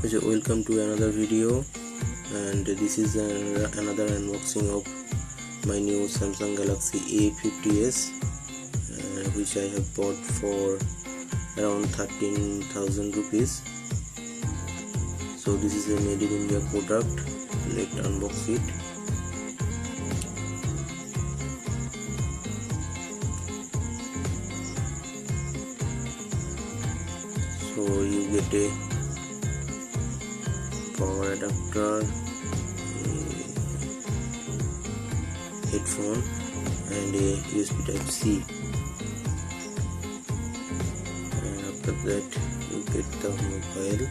So welcome to another video, and this is another unboxing of my new Sumsung Galaxy A50s, which I have bought for around 13,000 rupees. So this is a made in India product. Let's unbox it. So you get a power adapter, a headphone, and a USB Type-C. And after that you get the mobile.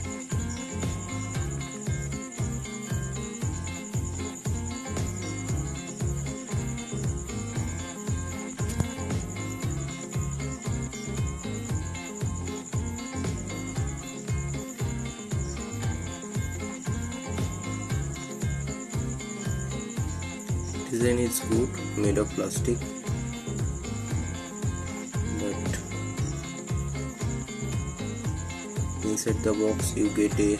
Design is good, made of plastic, but inside the box you get a,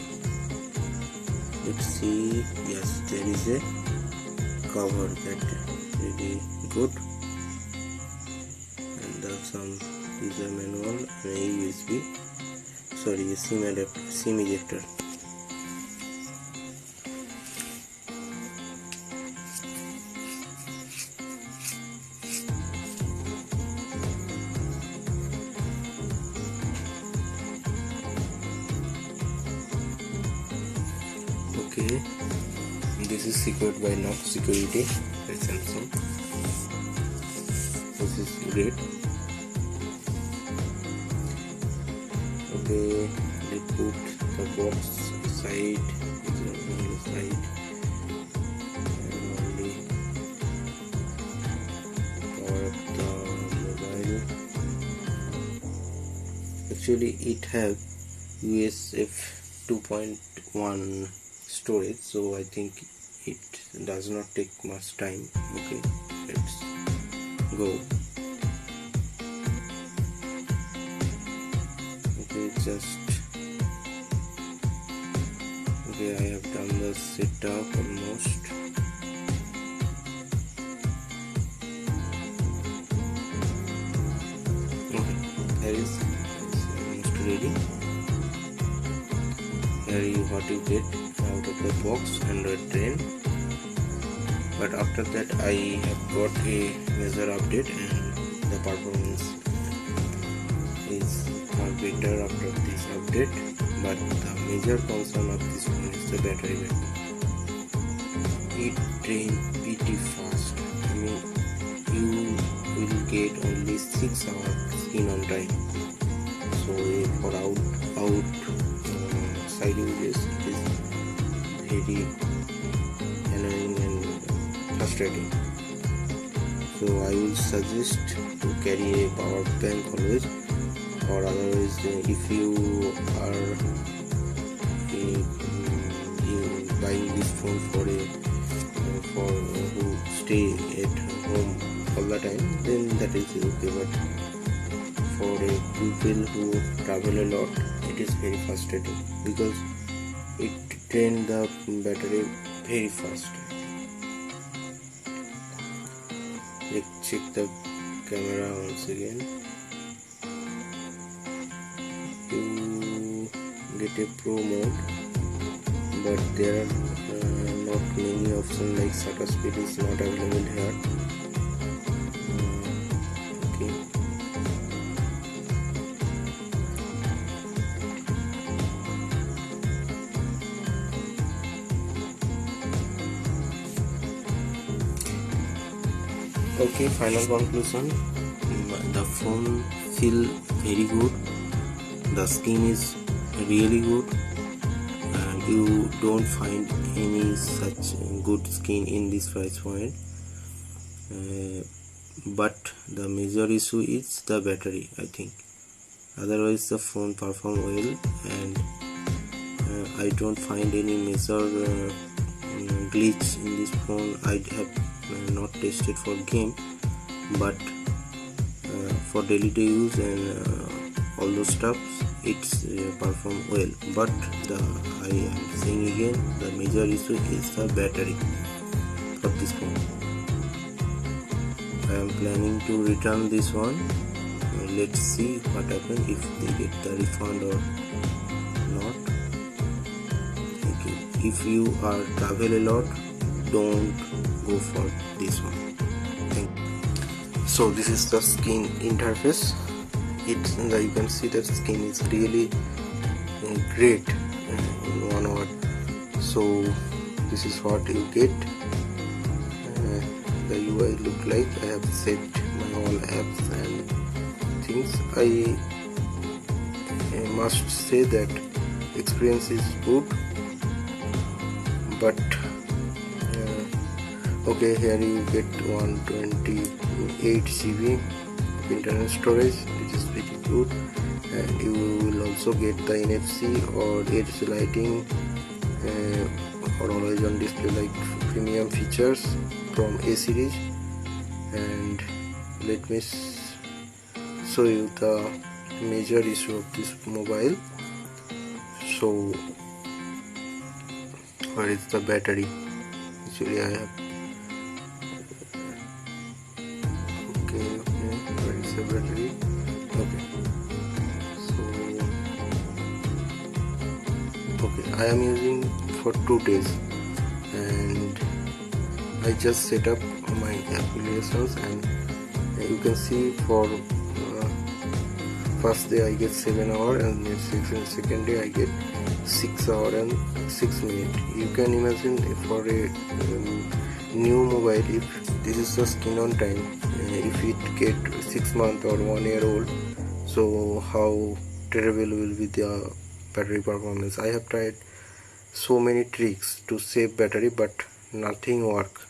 let's see, yes, there is a cover that really good, and some user manual and a USB, sorry, a SIM adapter, SIM ejector. Okay, this is secured by knock security by Samsung. This is great. Okay, they put the box aside, on the side, and only power up the mobile. Actually, it have USB 2.1 storage, so I think it does not take much time. Okay, let's go. Okay, okay, I have done the setup almost. Okay, here is almost ready. Here what you get out of the box, Android 10. But after that I have got a major update, and the performance is far better after this update. But the major concern of this phone is the battery life. It drains pretty fast. I mean, you will get only 6 hours screen on time. So for outside uses, it is very annoying and frustrating. So I will suggest to carry a power bank always, or otherwise if you are buying this phone for who stay at home all the time, then that is okay. But for a people who travel a lot, it is very frustrating because it drains the battery very fast. Let's check the camera once again. You get a pro mode, but there are not many options, like shutter speed is not available here. Okay, final conclusion, the phone feels very good, the skin is really good, and you don't find any such good skin in this price point. But the major issue is the battery, I think. Otherwise the phone performs well, and I don't find any major glitch in this phone. I have not tested for game, but for daily use and all those stuff, it's perform well, but I am saying again, the major issue is the battery of this phone. I am planning to return this one. Let's see what happens, if they get the refund or not. Thank you. If you are travel a lot, don't go for this one. Thank you. So this is the skin interface. You can see that skin is really great in one word. So this is what you get. The UI look like. I have set my all apps and things. I must say that experience is good, but okay, here you get 128 GB internal storage, which is pretty good, and you will also get the NFC or edge lighting or always on display, like premium features from A series. And let me show you the major issue of this mobile. So where is the battery? Actually I have where is the battery? Okay, I am using for 2 days, and I just set up my applications, and you can see for first day I get 7 hours, and second day I get 6 hours and 6 minutes. You can imagine for a new mobile, if this is the skin on time, if it get 6 months or 1 year old, so how terrible will be the battery performance. I have tried so many tricks to save battery, but nothing work.